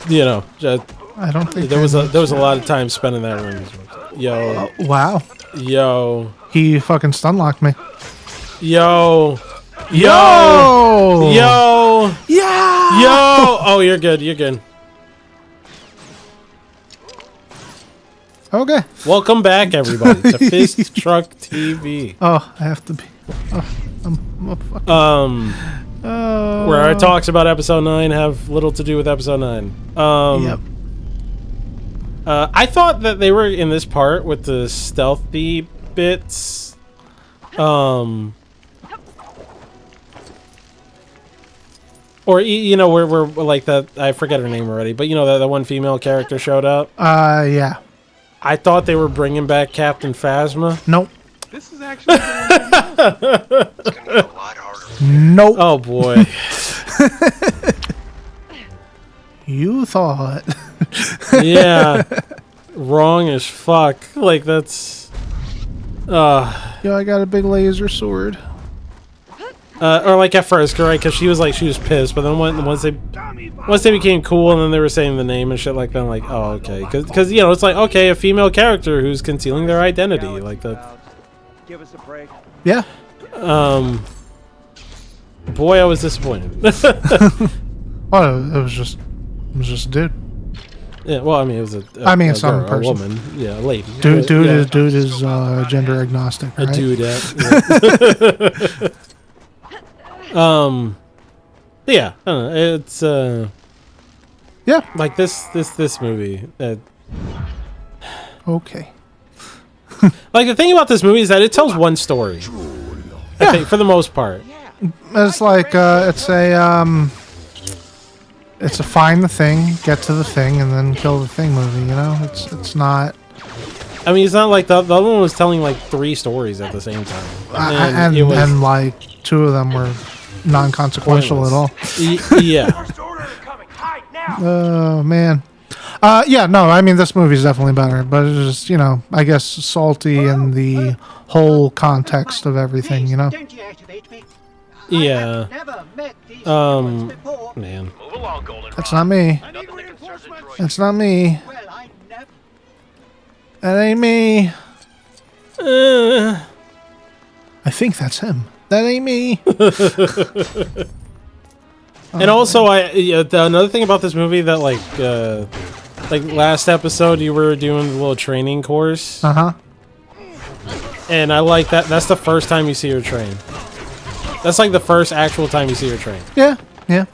you know, just, I don't think there was a lot of time spent in that room. Yo, wow. yo, He fucking stun locked me. yo, Yo! yo, Yeah! yo. Oh, you're good. You're good. Okay. Welcome back, everybody, to Fist Truck TV. Oh, I have to be. Oh, I'm a fucking. Where our talks about episode 9 have little to do with episode 9. Yep. I thought that they were in this part with the stealthy bits. Or, you know, we're like that. I forget her name already, but you know, the one female character showed up. Yeah. I thought they were bringing back Captain Phasma. Nope. This is actually it's gonna be a lot harder. Nope. Oh boy. You thought. Yeah. Wrong as fuck. Like that's. Yo, I got a big laser sword. Or like at first, right? Because she was pissed, but then once they became cool, and then they were saying the name and shit like that, I'm like, oh okay, because you know it's like okay, a female character who's concealing their identity, like that. Give us a break. Yeah. Boy, I was disappointed. Oh, it was just a dude. Yeah, well, I mean, it was some girl, person. a woman, yeah, a lady. Dude yeah. is gender agnostic, right? A dude. Yeah, I don't know, it's Yeah. like this movie. Okay. Like the thing about this movie is that it tells one story. I think for the most part. It's like it's a find the thing, get to the thing, and then kill the thing movie. You know, it's not. I mean, it's not like the other one was telling like 3 stories at the same time, And it was and like 2 of them were non-consequential at all. Yeah. First order incoming. Hide now. Oh man. Yeah, no, I mean this movie's definitely better, but it's just, you know, I guess salty in the whole context of everything, you know. Don't deactivate me. Yeah. I've never met these humans before. Man. Move along, Golden. That's not me. Nothing that concerns a droid. That's not me. Well, I never. That ain't me. I think that's him. That ain't me. And also, another thing about this movie that like last episode you were doing the little training course, Uh-huh. and I like that. That's the first time you see her train. That's like the first actual time you see her train. Yeah. You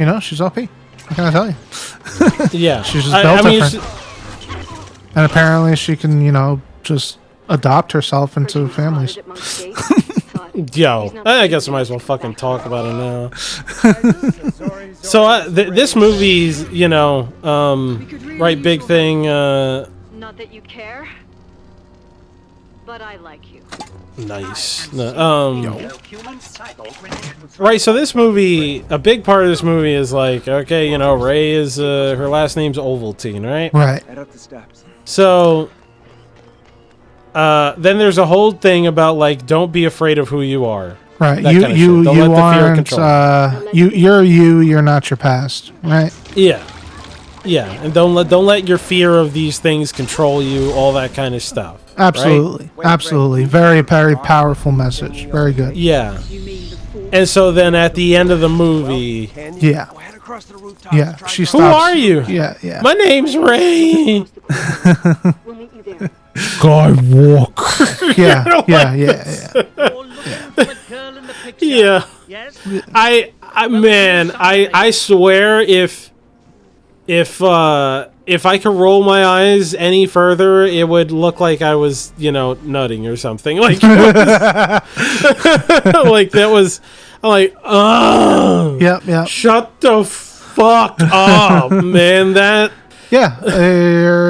know, she's OP. What can I tell you? Yeah, She's just built different. she- And apparently she can, you know, just adopt herself into families. Yo, I guess I might as well fucking talk about it now. So this movie's, you know, right, big thing. Not that you care, but I like you. Nice. Right, so this movie, a big part of this movie is like, okay, you know, Rey is, her last name's Ovaltine, right? Right. Head up the steps. So, then there's a whole thing about, like, don't be afraid of who you are. Right. That You kind of shit. Don't let the fear aren't control. you're not your past, right? Yeah. Yeah, and don't let your fear of these things control you, all that kind of stuff. Absolutely. Right? Absolutely. Very, very powerful message. Very good. Yeah. And so then at the end of the movie, Yeah. Go head across the rooftop. Yeah. She who stops. are you? Yeah, yeah. My name's Ray. We'll meet you there. Skywalker. Yeah. Yeah. I swear if I could roll my eyes any further, it would look like I was, you know, nutting or something. Like, like that was, I'm like, oh, Yep. shut the fuck up, man. That Yeah.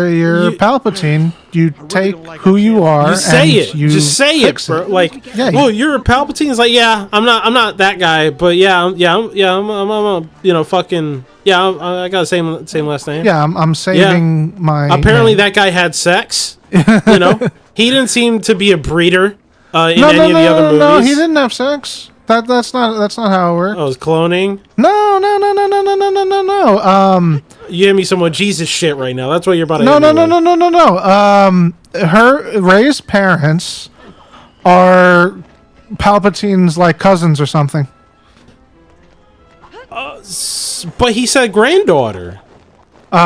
You're Palpatine. You take who you are. you say and it, You just say it, fix bro. Like, Yeah, well, you're a Palpatine. It's like, yeah, I'm not that guy, but I'm a, you know, fucking. Yeah, I got the same last name. Yeah, I'm saving my. Apparently, that guy had sex. You know, he didn't seem to be a breeder in any of the other movies. No, he didn't have sex. That's not how it works. Oh, it's cloning. No. You gave me some more Jesus shit right now. That's what you're about to. No. hit me with. Rey's parents are Palpatine's like cousins or something. But he said granddaughter. Maybe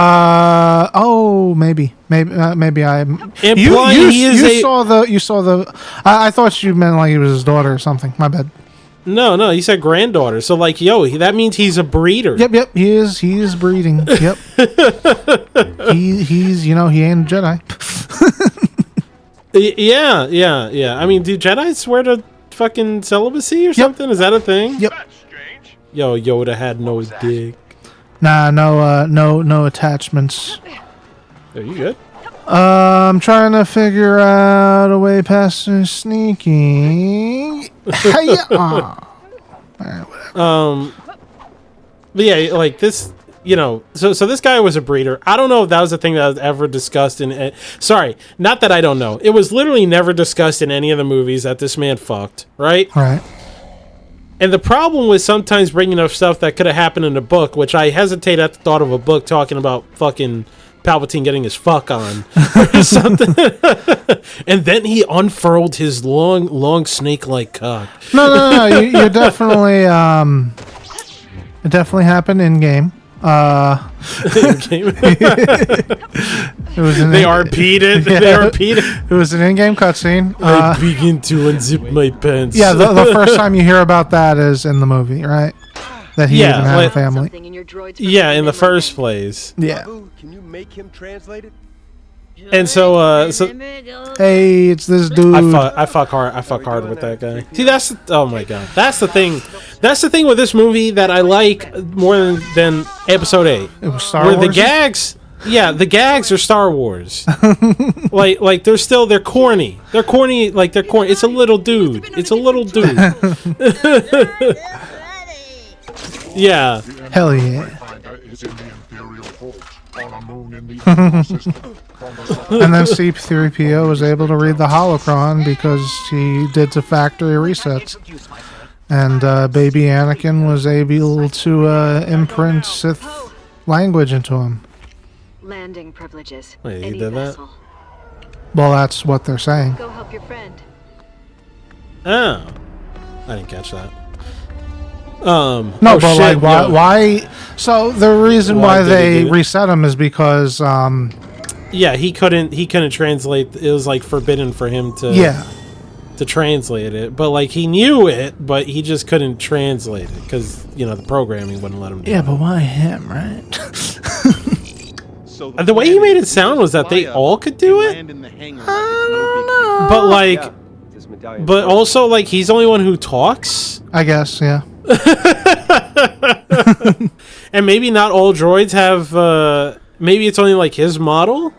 I. Implying You saw the. I thought you meant like he was his daughter or something. My bad. No, he said granddaughter. So like, that means he's a breeder. Yep. He is breeding. Yep. He's he ain't a Jedi. Yeah. I mean, do Jedi swear to fucking celibacy or something? Is that a thing? Yep. Yo, Yoda had no dick. Nah, no attachments. Are you good? I'm trying to figure out a way past sneaking. Alright, whatever. But yeah, like this, so this guy was a breeder. I don't know if that was a thing that was ever discussed in. Sorry, not that I don't know. It was literally never discussed in any of the movies that this man fucked, right? Right. And the problem with sometimes bringing up stuff that could have happened in a book, which I hesitate at the thought of a book talking about fucking Palpatine getting his fuck on or something. And then he unfurled his long snake-like cock. No. You definitely. It definitely happened in game. It was They RP'd it. Yeah, They RP'd it. It was an in-game cutscene. I begin to unzip my pants. Yeah, the first time you hear about that is in the movie, right? That he even had a family. Something in your droid's Yeah, in the memory. first place. Yeah. Babu, can you make him translate it? And so Hey, it's this dude. I fuck hard with that guy. See, oh my god, that's the thing. That's the thing with this movie that I like more than Episode 8. It was Star Where Wars. the gags, the gags are Star Wars. like they're corny. They're corny. Like they're corny. It's a little dude. Yeah. Hell yeah. And then C-3PO was able to read the holocron because he did the factory resets. And baby Anakin was able to imprint Sith language into him. Landing privileges. Wait, he Any did that? vessel. Well, that's what they're saying. Go help your friend. Oh, I didn't catch that. No, oh, but shit, like, why? yo. Why? So the reason Why why did they he do it? reset him is because, Yeah, he couldn't translate. It was like forbidden for him to to translate it. But like he knew it, but he just couldn't translate it because the programming wouldn't let him do it. but why him, right? So The way he made it sound was that they all could do it, but like, This medallion. but also like he's the only one who talks, I guess, yeah. and maybe not all droids have. Maybe it's only like his model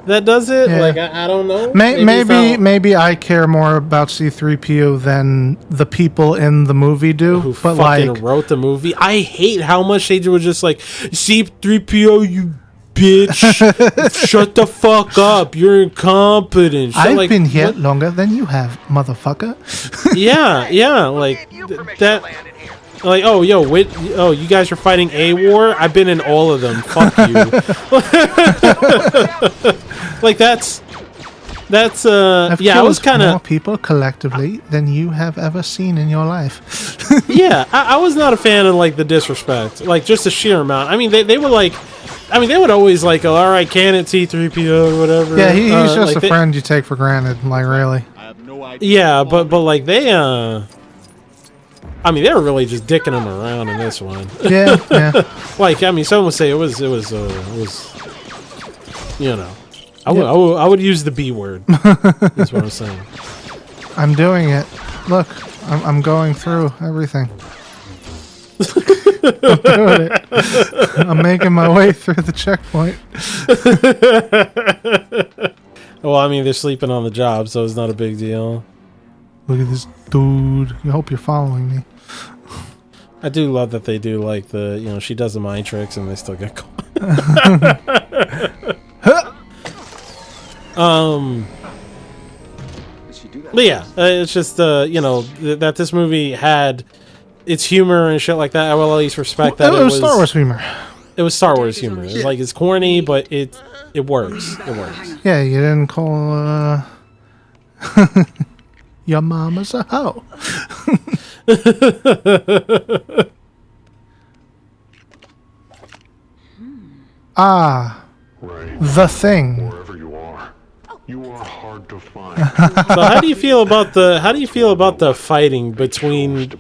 that does it. Yeah. Like I don't know. Maybe I care more about C-3PO than the people in the movie do. who but fucking like, wrote the movie. I hate how much they were just like C-3PO, you bitch, shut the fuck up, you're incompetent. Shit, I've like, been here what- longer than you have, motherfucker. Yeah, like that. Like, oh, yo, wait, oh, you guys are fighting a war? I've been in all of them. Fuck you. Like that's I've yeah. I killed was kind more of people collectively than you have ever seen in your life. yeah. I was not a fan of like the disrespect, like just the sheer amount. I mean, they were like. I mean, they would always like, oh, all right, can it C-3PO or whatever. Yeah, he's just like a friend you take for granted. Like, really. I have no idea. Yeah, but like they I mean, they were really just dicking him around in this one. Yeah, yeah. Like, I mean, some would say it was, I would use the B word. That's what I'm saying. I'm doing it. Look, I'm going through everything. I'm doing it. I'm making my way through the checkpoint. Well, I mean, they're sleeping on the job, so it's not a big deal. Look at this dude. I hope you're following me. I do love that they do like she does the mind tricks and they still get caught. Did she do that? But yeah, it's just you know, that this movie had its humor and shit like that. I will at least respect that. It was Star Wars humor. It was Star Wars humor. It's like it's corny, but it works. It works. Yeah, you didn't call your mama's a hoe. The Thing. Wherever you are hard to find. So how do you feel about the fighting between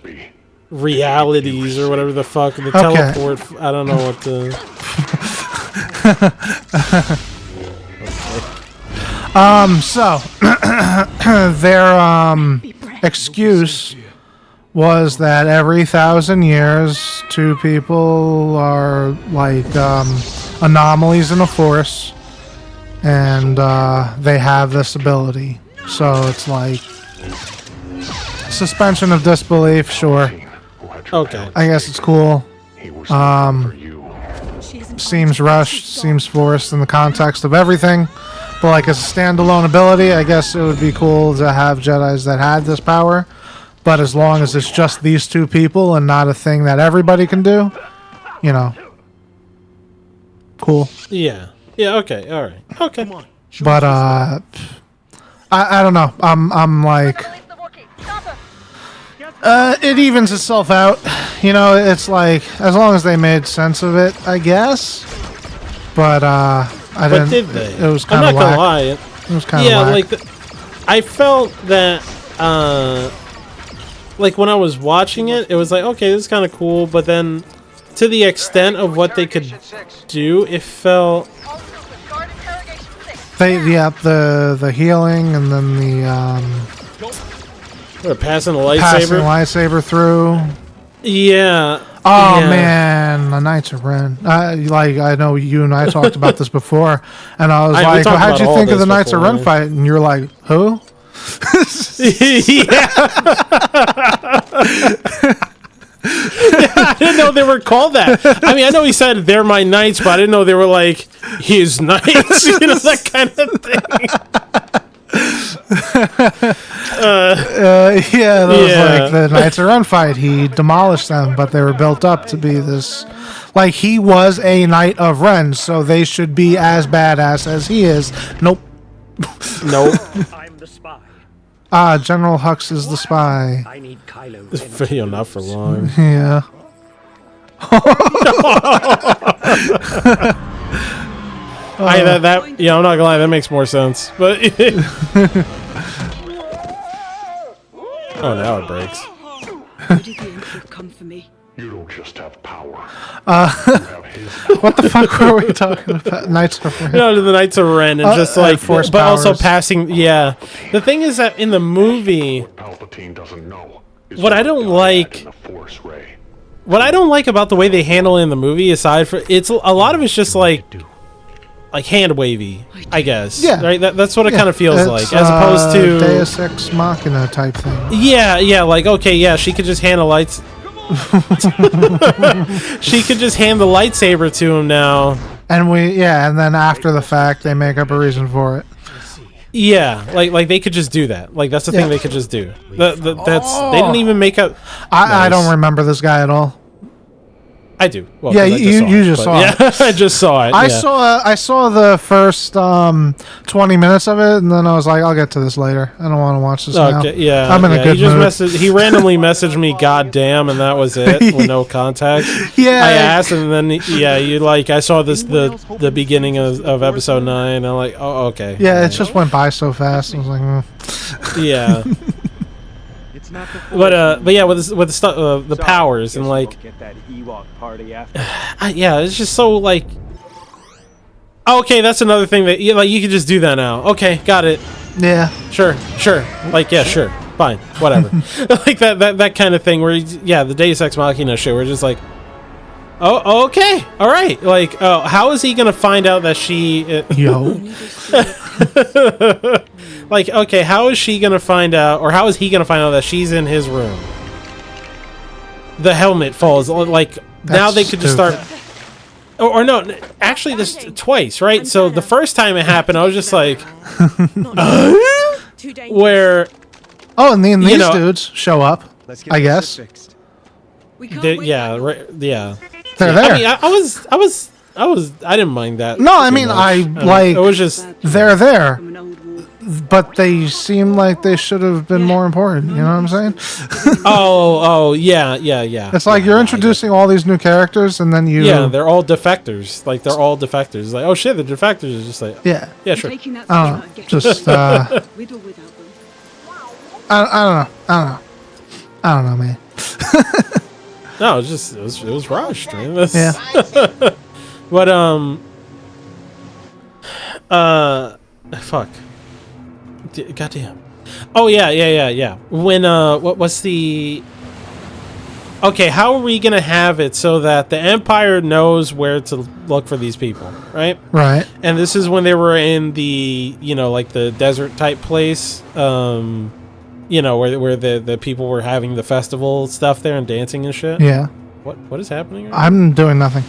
realities or whatever the fuck, the teleport? I don't know what the. So their excuse was that every 1,000 years, two people are like anomalies in a force, and they have this ability. So it's like suspension of disbelief. Sure. Okay. I guess it's cool. Seems rushed, seems forced in the context of everything. But like as a standalone ability, I guess it would be cool to have Jedis that had this power. But as long as it's just these two people and not a thing that everybody can do, you know, cool. Yeah. Yeah. Okay. All right. Okay. But I don't know. I'm like, it evens itself out. You know, it's like as long as they made sense of it, I guess. But I didn't. But did they? It was kind I'm of not gonna lie. It was kind of Yeah, whack. like I felt that like when I was watching it, it was like, okay, this is kind of cool, but then to the extent of what they could do, it felt The healing and then the or passing the passing the lightsaber. lightsaber through. Yeah. Oh yeah. man, the Knights of Ren. Like I know you and I talked about this before, and I was we like, talked "How'd about you all think of this the Knights of before, Ren yeah. fight?" And you're like, "Who?" Yeah. I didn't know they were called that. I mean, I know he said they're my knights, but I didn't know they were like his knights. You know, that kind of thing. Yeah, that was Yeah. like the Knights of Ren fight. He demolished them, but they were built up to be this. Like he was a Knight of Ren, so they should be as badass as he is. Nope. Nope. I'm the spy. General Hux is the spy. I need Kylo. This video not for long. Yeah. That yeah, I'm not gonna lie, that makes more sense. But oh, now it breaks. Where did the Emperor come for me? You don't just have power. You have his What the fuck were we talking about? Knights of Ren. You know, the Knights of Ren and just like, force but also powers. passing. Yeah, the thing is that in the movie, Palpatine doesn't know. is What I don't God like- in the Force ray. what I don't like about the way they handle it in the movie, aside from it's a lot of it's just like hand wavy, I guess. Yeah. Right. That's what it kind of feels It's, like, as opposed to Deus Ex Machina type thing. Yeah. Like okay, yeah, she could just hand the lights. She could just hand the lightsaber to him now. And and then after the fact, they make up a reason for it. Yeah, like they could just do that. Like that's the thing they could just do. That's they didn't even make up. I Nice. don't remember this guy at all. I do. Well, Yeah, 'cause I you just but saw yeah, I just saw it. I yeah. saw the first 20 minutes of it, and then I was like, I'll get to this later. I don't want to watch this now. Okay, yeah, I'm in yeah, a good mood. He randomly messaged me, "Goddamn," and that was it, with no context. Yeah. I asked, and then you like, I saw the beginning of episode 9. And I'm like, oh, okay. Yeah, it just went by so fast. I was like, Yeah. It's not the But yeah, with the stuff, the powers and like, get that Ewok party after. yeah, it's just so like. Okay, that's another thing that you could just do that now. Okay, got it. yeah. Sure. Like, yeah, sure. Fine. Whatever. Like that kind of thing where, the Deus Ex Machina shit, we're just like, oh, okay. All right. Like, oh, how is he going to find out that she... Yo. like, okay, how is she going to find out, or how is he going to find out that she's in his room? The helmet falls. Like, now they could just start... Or no, actually, this twice, right? So the first time it happened, I was just like... where Oh, and then these know- dudes show up. Let's get I this guess. shit fixed. We can't They- wait yeah, that right, yeah. They're there. I mean, I didn't mind that. No, I too mean, much. I like- It was just. They're there, from an old war. but they seem like they should have been more important. You know what I'm saying? Oh, yeah. It's like you're introducing all these new characters, and then you. Yeah, they're all defectors. Like they're all defectors. It's like, oh shit, the defectors is just like, Yeah. yeah, sure. Taking that I switch don't out, know. get Just it. With or without them. I don't know, man. No, it was rushed, man. That's- Yeah. But fuck. Goddamn. Oh yeah. When what was the? Okay, how are we gonna have it so that the Empire knows where to look for these people, right? Right. And this is when they were in the, like the desert type place, where the people were having the festival stuff there and dancing and shit. Yeah. What is happening? Right I'm doing nothing.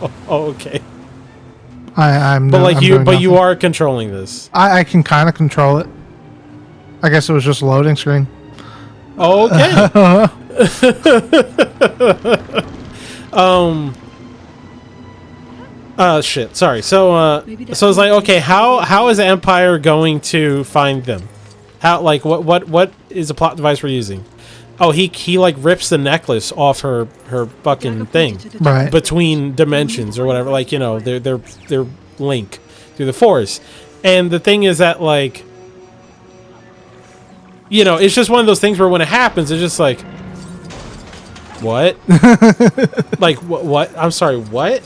now? Oh, okay. I'm. But I'm doing you nothing. are controlling this. I can kind of control it. I guess it was just a loading screen. Okay. Shit. Sorry. So it's like, okay, how is the Empire going to find them? How, like, what is the plot device we're using? Oh, he like rips the necklace off her fucking thing Right. between dimensions or whatever. Like, they're link through the Force. And the thing is that, like, it's just one of those things where when it happens, it's just like, what? Like, what? I'm sorry, what?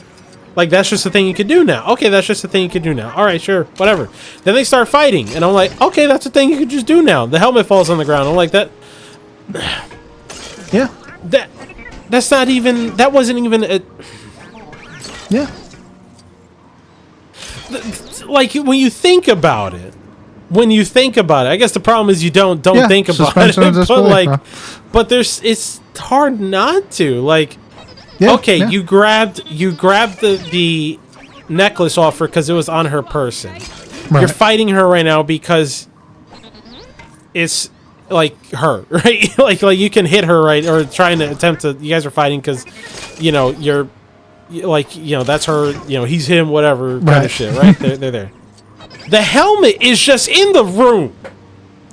Like, that's just the thing you could do now. Okay, that's just the thing you could do now. All right, sure, whatever. Then they start fighting, and I'm like, okay, that's the thing you could just do now. The helmet falls on the ground. I'm like, that Yeah. that's not even, that wasn't even a, Yeah. like, when you think about it, I guess the problem is you don't Yeah, think about suspension of it, but disbelief, like, bro. but it's hard not to, like, Yeah. okay, yeah. you grabbed the necklace off her because it was on her person. Right. You're fighting her right now because it's like her, right? like you can hit her, right? Or trying to attempt to. You guys are fighting because you're like, that's her. He's him, whatever kind Right. of shit, right? They're there. The helmet is just in the room,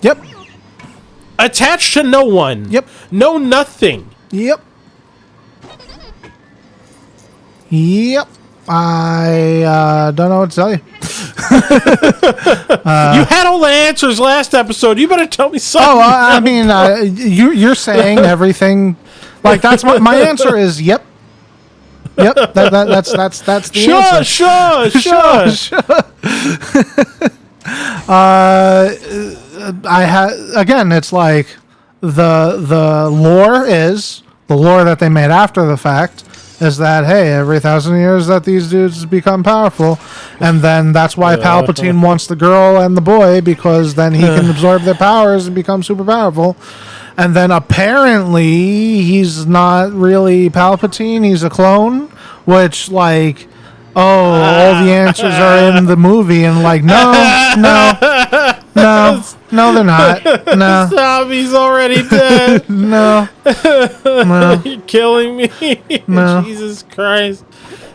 Yep. attached to no one. Yep. No nothing. Yep. Yep. I don't know what to tell you. You had all the answers last episode. You better tell me something. Oh, I mean, you're saying everything. Like, that's my answer is yep. Yep. That's the answer. Sure. Again, it's like the lore that they made after the fact is that, hey, every 1,000 years that these dudes become powerful, and then that's why Palpatine wants the girl and the boy, because then he can absorb their powers and become super powerful. And then apparently he's not really Palpatine, he's a clone, which, like, all the answers are in the movie, and like, no, they're not. No, Stop, he's already dead. no. You're killing me. No. Jesus Christ.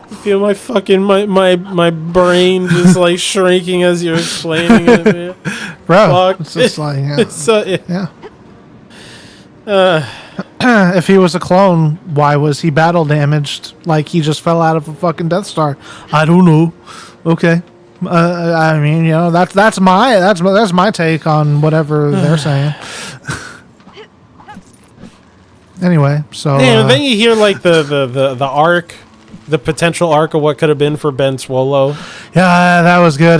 I feel my fucking my brain just like shrinking as you're explaining it, man. Bro, Fuck. it's just like, yeah. So If he was a clone, why was he battle damaged? Like he just fell out of a fucking Death Star? I don't know. Okay, I mean, that's my take on whatever they're saying. Anyway, so then you hear like the arc, the potential arc of what could have been for Ben Swallow. yeah, that was good.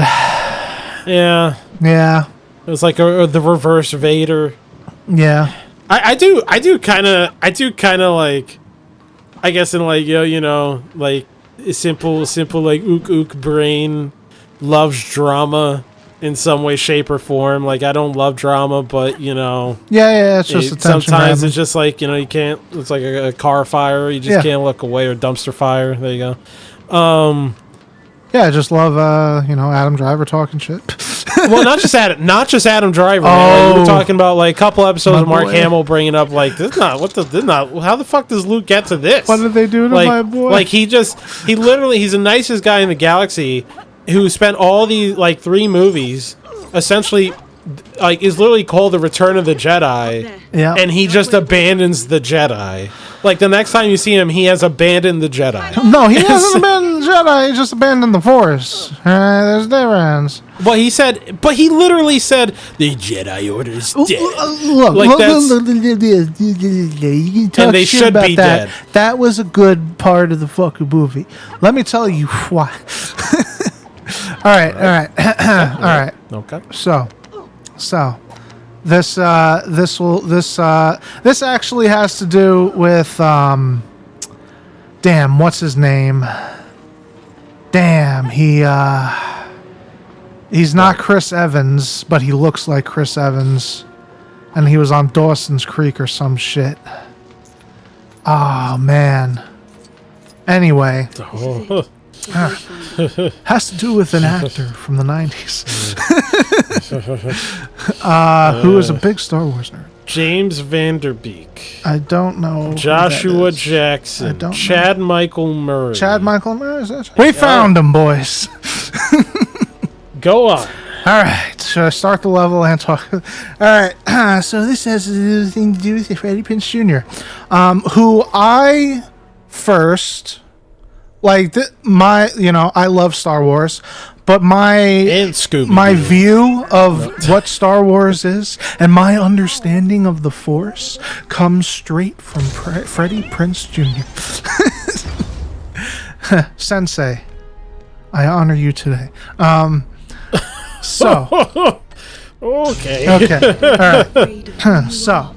Yeah, Yeah, it was like the reverse Vader. yeah. I do kind of like, I guess, in like, like a simple like ook brain loves drama in some way, shape, or form. Like, I don't love drama, but Yeah, it's just attention sometimes grabbing. it's just like, you can't, it's like a car fire, you just can't look away, or dumpster fire. There you go. Yeah, I just love Adam Driver talking shit. Well, not just Adam Driver. Man. We were Oh. talking about like a couple episodes My of Mark boy. Hamill bringing up like how the fuck does Luke get to this? What did they do to like, my boy? Like he's the nicest guy in the galaxy who spent all these like 3 movies essentially like is literally called the Return of the Jedi. Yeah. And he just abandons the Jedi. Like the next time you see him, he has abandoned the Jedi. No, he hasn't abandoned the Jedi. He just abandoned the Force. There's difference. Well, he literally said the Jedi Order is dead. Look, Like, that's- you can talk And they shit should about be that. dead. That was a good part of the fucking movie. Let me tell you why. all right. All right. Okay. So, this actually has to do with damn, what's his name? Damn, he's not Chris Evans, but he looks like Chris Evans, and he was on Dawson's Creek or some shit. Oh man. Anyway, Oh. has to do with an actor from the 90s. Who is a big Star Wars nerd. James Vanderbeek, I don't know. who that Joshua is. I Jackson, don't know. Chad Michael Murray. Chad Michael Murray, is that? We found him, boys. Go on. All right, should I start the level and talk? All right, so this has a thing to do with Freddie Prinze Jr., who I first like. I love Star Wars, but And Scooby. my view of what Star Wars is and my understanding of the Force comes straight from Freddie Prinze Jr. Sensei, I honor you today. So, Okay. okay, all right. So,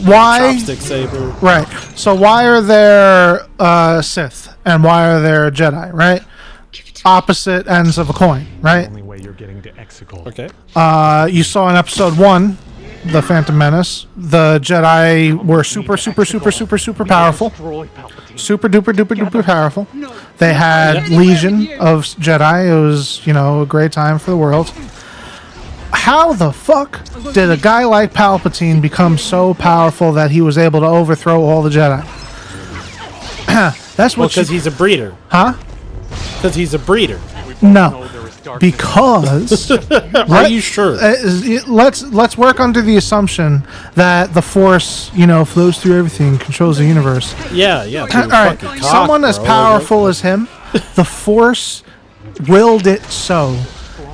why? Chopstick saber. Right. So why are there Sith and why are there Jedi? Right. Opposite ends of a coin. Right. Only way you're getting to Exegol. Okay. You saw in episode 1, The Phantom Menace, the Jedi were super powerful. Destroy Palpatine. Super duper powerful. They had legion of Jedi. It was, a great time for the world. How the fuck did a guy like Palpatine become so powerful that he was able to overthrow all the Jedi? That's what Because he's a breeder. Huh? Because he's a breeder. No. Because Are you sure? let's work under the assumption that the Force, flows through everything, controls the universe. Yeah. All right, someone as powerful as him, the Force willed it so,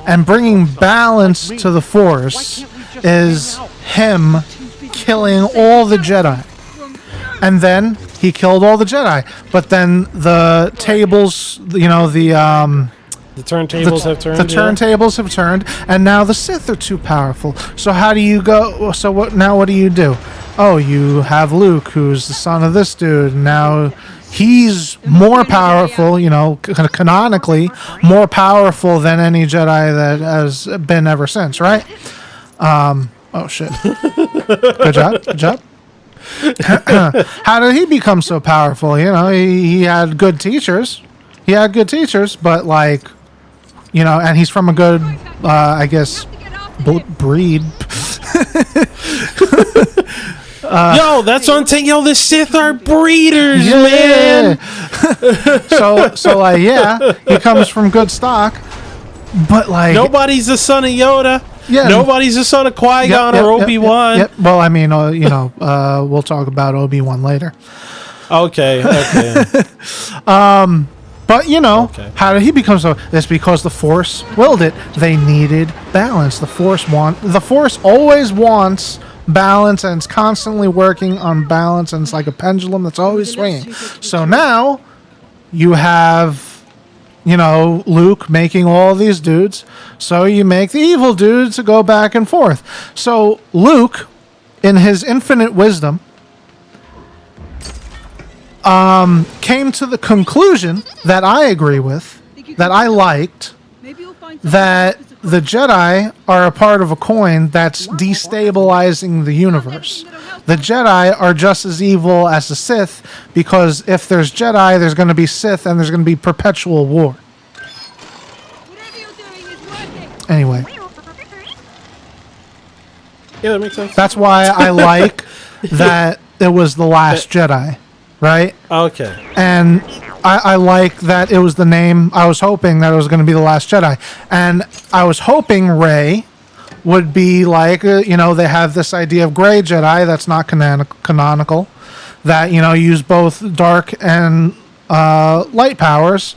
and bringing balance to the Force is him killing all the Jedi, and then he killed all the Jedi. But then the tables, The turntables have turned. the turntables have turned, and now the Sith are too powerful. So how do you go? So what? Now what do you do? Oh, you have Luke, who's the son of this dude. And now he's more powerful. Canonically more powerful than any Jedi that has been ever since. Right? Oh shit! Good job. How did he become so powerful? He had good teachers. But and he's from a good, I guess, breed. Yo, that's what I'm saying. Yo, the Sith are breeders, man. So he comes from good stock. But Nobody's the son of Yoda. Yeah. Nobody's the son of Qui-Gon or Obi-Wan. Yep. Well, I mean, we'll talk about Obi-Wan later. Okay. But Okay. how did he become so? It's because the Force willed it. They needed balance. The Force always wants balance, and it's constantly working on balance, and it's like a pendulum that's always swinging. So now you have, Luke making all these dudes. So you make the evil dudes to go back and forth. So Luke, in his infinite wisdom, came to the conclusion that I agree with, that I liked, that the Jedi are a part of a coin that's destabilizing the universe. The Jedi are just as evil as the Sith, because if there's Jedi, there's going to be Sith, and there's going to be perpetual war. Anyway, Yeah, that makes sense. that's why I like that it was The Last Jedi, right? Okay. And I like that it was the name. I was hoping that it was going to be The Last Jedi. And I was hoping Rey would be like, they have this idea of gray Jedi that's not canonical, that, use both dark and light powers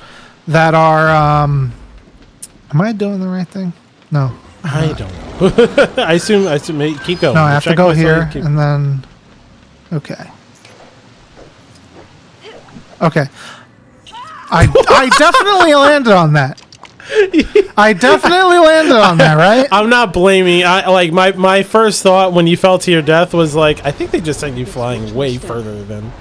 that are, am I doing the right thing? No. I don't know. I assume, keep going. No, I have to Check go my here phone, keep- and then, okay. Okay. I definitely landed on that. I definitely landed on that, right? I'm not blaming. My first thought when you fell to your death was like, I think they just sent you flying way further than.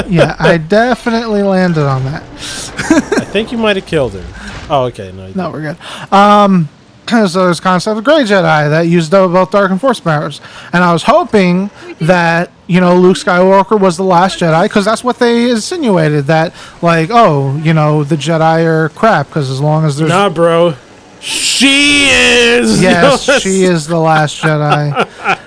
Yeah, I definitely landed on that. I think you might have killed her. Oh, okay. No, you No, we're good. So there's concept of gray Jedi that used both dark and force powers, and I was hoping that Luke Skywalker was the last Jedi, because that's what they insinuated, that like, the Jedi are crap because as long as there's Nah, bro. She is. yes, she is the last Jedi.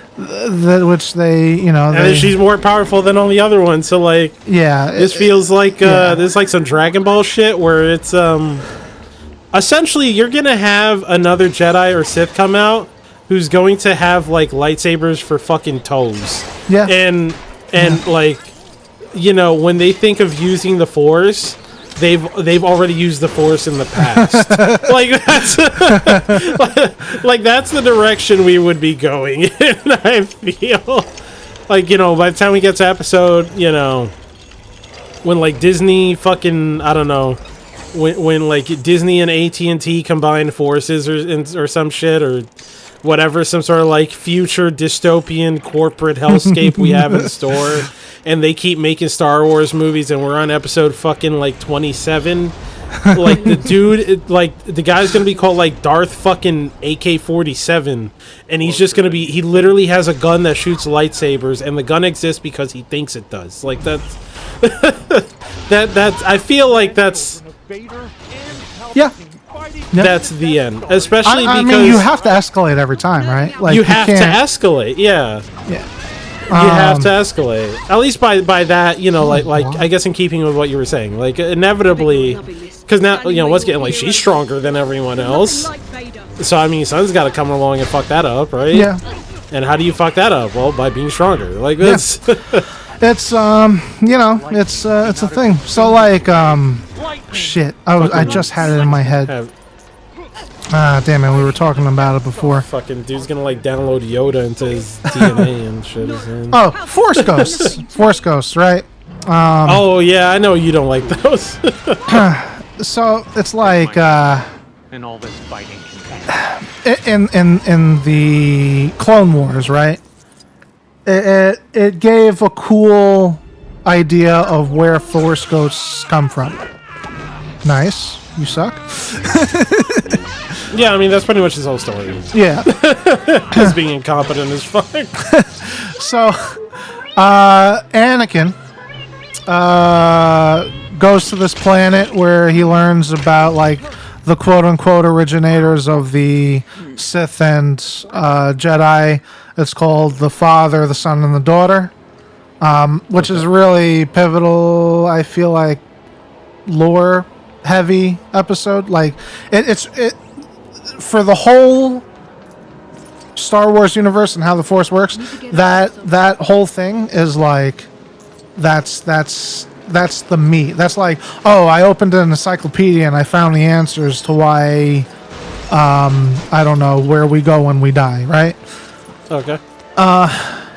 Which they, And then she's more powerful than all the other ones. So like, yeah, this feels like this is like some Dragon Ball shit where it's essentially you're gonna have another Jedi or Sith come out who's going to have like lightsabers for fucking toes. Yeah. And like, when they think of using the Force, they've already used the Force in the past. Like that's the direction we would be going in. I feel like by the time we get to episode, when like Disney fucking I don't know. When like Disney and AT&T combine forces or some shit or whatever, some sort of like future dystopian corporate hellscape we have in store, and they keep making Star Wars movies, and we're on episode fucking like 27. Like the dude, like the guy's gonna be called like Darth fucking AK-47, and he's just gonna be. He literally has a gun that shoots lightsabers, and the gun exists because he thinks it does. Like that's that's. I feel like that's. yeah. That's the end, especially I because mean, you have to escalate every time, right? Like you have to can't- escalate. Yeah, Yeah. you have to escalate. At least by that, like I guess in keeping with what you were saying, like inevitably, because now once again, like she's stronger than everyone else. So I mean, someone's got to come along and fuck that up, right? Yeah. And how do you fuck that up? Well, by being stronger. Like this. It's it's a thing. So like shit. I just had it in my head. Damn it, we were talking about it before. Fucking dude's gonna like download Yoda into his DNA and shit. Oh, Force Ghosts. Force Ghosts, right? Oh yeah, I know you don't like those. So it's like And all this fighting can in the Clone Wars, right? It gave a cool idea of where Force Ghosts come from. Nice. You suck. Yeah, I mean that's pretty much his whole story. Yeah. His being incompetent as fuck. So, Anakin goes to this planet where he learns about like the quote-unquote originators of the Sith and Jedi. It's called the Father, the Son, and the Daughter, which is really pivotal. I feel like lore-heavy episode. Like it's for the whole Star Wars universe and how the Force works. That whole thing is like that's the meat. That's like, oh, I opened an encyclopedia and I found the answers to why I don't know where we go when we die, right? Okay.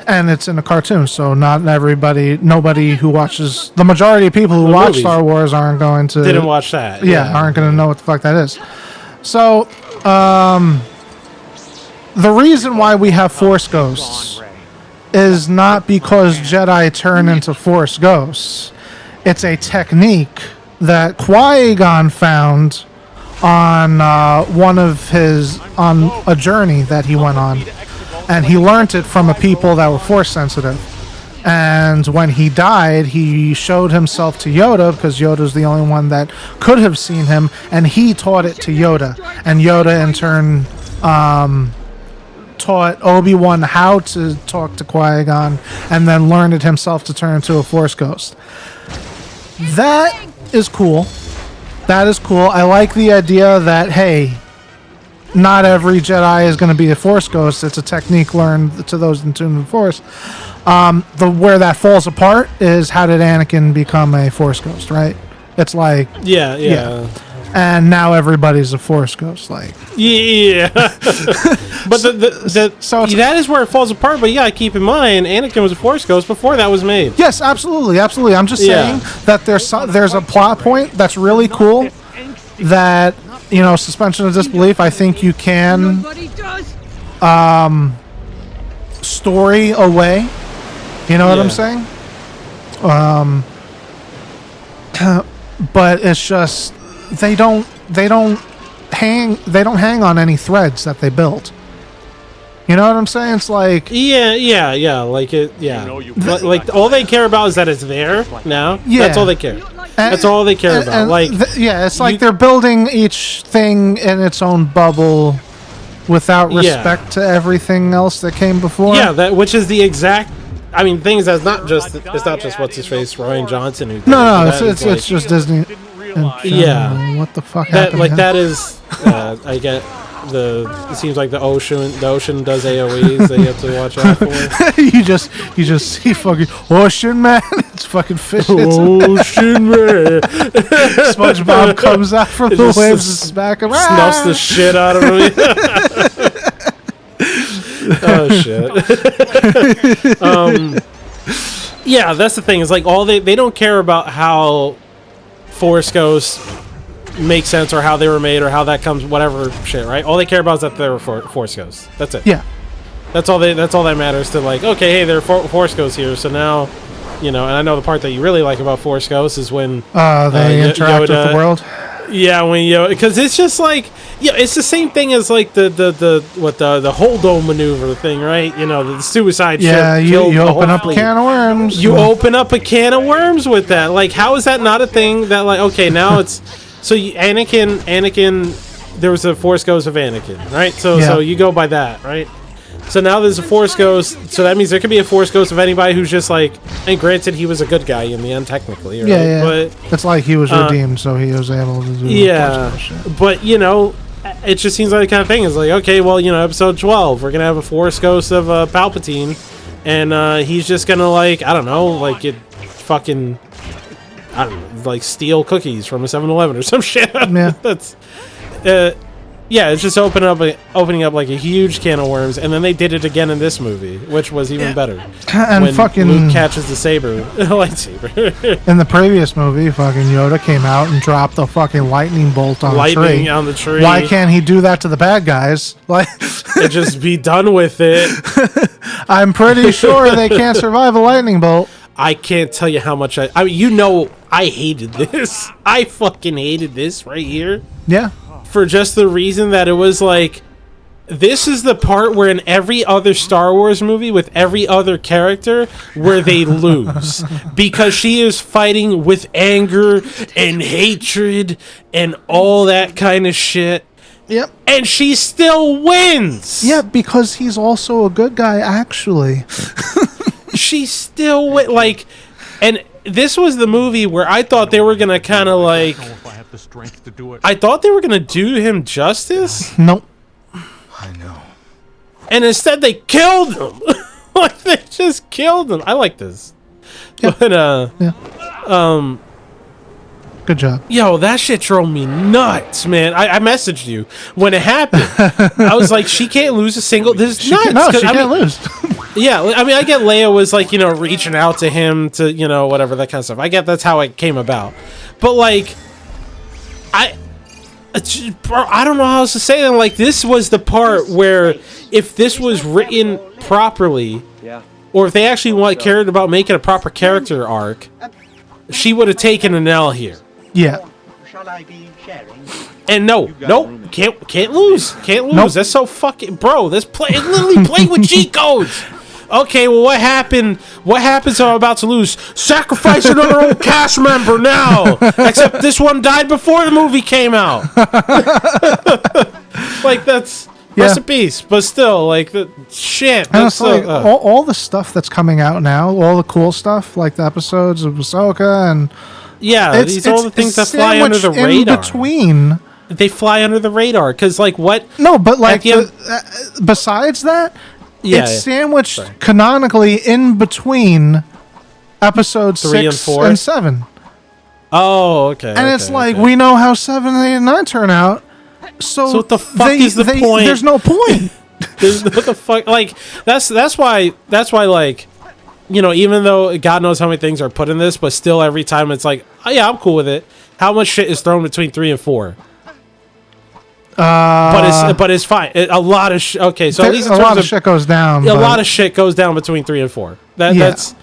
And it's in a cartoon, so nobody who watches, the majority of people who watch movies. Star Wars aren't going to Didn't watch that. aren't going to know what the fuck that is. So the reason why we have Force Ghosts is not because Jedi turn into Force Ghosts. It's a technique that Qui-Gon found on on a journey that he went on, and he learned it from a people that were Force sensitive. And when he died, he showed himself to Yoda because Yoda's the only one that could have seen him, and he taught it to Yoda. And Yoda, in turn, taught Obi-Wan how to talk to Qui-Gon, and then learned it himself to turn into a Force ghost. That is cool. That is cool. I like the idea that, hey, not every Jedi is going to be a Force ghost. It's a technique learned to those in tune with the Force. Where that falls apart is how did Anakin become a Force ghost, right? It's like... Yeah. And now everybody's a Force ghost, like... Yeah. But that is where it falls apart, but yeah, keep in mind, Anakin was a Force ghost before that was made. Yes, absolutely. I'm just saying that there's a plot point that's really cool that, suspension of disbelief, I think you can Nobody does. story away. You know what I'm saying? But it's just they don't hang on any threads that they built. You know what I'm saying? It's like like all they care about is that it's there now. Yeah. That's all they care. That's all they care about. It's like they're building each thing in its own bubble without respect to everything else that came before. Yeah, which is the exact. I mean, things that's not just it's not just what's his face Ryan Johnson who. No, it's just Disney. Yeah. What the fuck happened? That is. I get. It seems like the ocean does AOEs that you have to watch out for. you just see fucking ocean man. It's fucking fish. Ocean man. SpongeBob comes out from the waves and smack him. Snuffs the shit out of him. Oh shit. Yeah, that's the thing. Is like all they don't care about how Force Ghosts make sense or how they were made or how that comes whatever shit, right? All they care about is that they're Force Ghosts. That's it. Yeah. That's all that matters to like, okay, hey, there are Force Ghosts here, so now, and I know the part that you really like about Force Ghosts is when they interact with the world. Yeah, when because it's just like, it's the same thing as like the Holdo maneuver thing, right? The suicide ship. Yeah, you open up a can of worms. You open up a can of worms with that. Like, how is that not a thing that like, okay, now it's so Anakin, there was a Force Ghost of Anakin, right? So you go by that, right? So now there's a Force Ghost, so that means there could be a Force Ghost of anybody who's just like, and granted, he was a good guy in the end, technically, right? Yeah. But it's like he was redeemed, so he was able to do Force shit. But, it just seems like the kind of thing is like, okay, well, episode 12, we're going to have a Force Ghost of Palpatine, and he's just going to, like, I don't know, like, get fucking, I don't know, like, steal cookies from a 7-Eleven or some shit. Yeah. That's, it's just opening up like a huge can of worms, and then they did it again in this movie, which was even better. And when fucking Luke catches the lightsaber. In the previous movie, fucking Yoda came out and dropped a fucking lightning bolt on the tree. Why can't he do that to the bad guys? Like, and just be done with it. I'm pretty sure they can't survive a lightning bolt. I can't tell you how much I hated this. I fucking hated this right here. Yeah. For just the reason that it was like, this is the part where in every other Star Wars movie with every other character where they lose because she is fighting with anger and hatred and all that kind of shit. Yep. And she still wins. Yeah, because he's also a good guy, actually. She still like, and this was the movie where I thought they were gonna kind of like, I thought they were gonna do him justice. Nope. I know. And instead they killed him. Like they just killed him. I like this. Yeah. But good job. Yo, that shit drove me nuts, man. I messaged you when it happened. I was like, she can't lose a single. This is nuts. No, she can't lose. Yeah, I mean, I get Leia was like, reaching out to him to, whatever, that kind of stuff. I get that's how it came about. But like, I don't know how else to say that. Like, this was the part where if this was written properly, or if they actually cared about making a proper character arc, she would have taken an L here. Yeah. Shall I be sharing? And can't lose. Can't lose. Nope. That's so fucking bro. This play literally playing with cheat codes. okay, well, what happened? What happened? So I'm about to lose. Sacrifice another old cast member now. Except this one died before the movie came out. Like, that's rest in peace. But still, like, the shit. And That's it's like all the stuff that's coming out now, all the cool stuff, like the episodes of Ahsoka, and these are all the things that fly under the radar. In between, they fly under the radar because, like, what? No, but like the besides that, Yeah, it's yeah. sandwiched Sorry. canonically in between episodes 3 and 6 4? and 7. Oh, okay. And it's like, we know how 7, 8, and 9 turn out. So what the fuck is the point? There's no point. what the fuck? Like, that's why, like, you know, even though God knows how many things are put in this, but still every time it's like, oh, yeah, I'm cool with it. How much shit is thrown between 3 and 4? But it's fine. A lot of okay. So at least in a terms lot of shit goes down. A lot of shit goes down between 3 and 4. That's.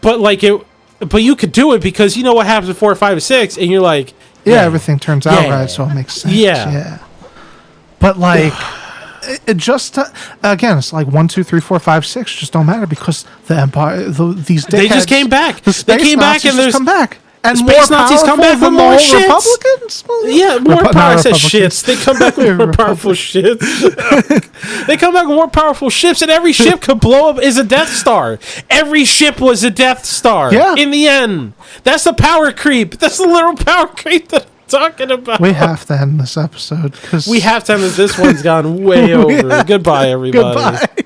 But like it, but you could do it because you know what happens in 4, 5, and 6, and you're like, everything turns out Yeah. right, so it makes sense. Yeah. But like, it just again, it's like 1, 2, 3, 4, 5, 6 just don't matter because the Empire, these dickheads, they just came back. The space They came back Nazis and there's come back. And space more Nazis come powerful back with than more the shits. Republicans? Yeah, more Not power. I said Republicans. shits. They come back with more powerful shits. They come back with more powerful ships, and every ship could blow up. Is a Death Star. Every ship was a Death Star. Yeah. In the end, that's the power creep. That's the literal power creep that I'm talking about. We have to end this episode because We have to end this. This one's gone way over. Goodbye, everybody. Goodbye.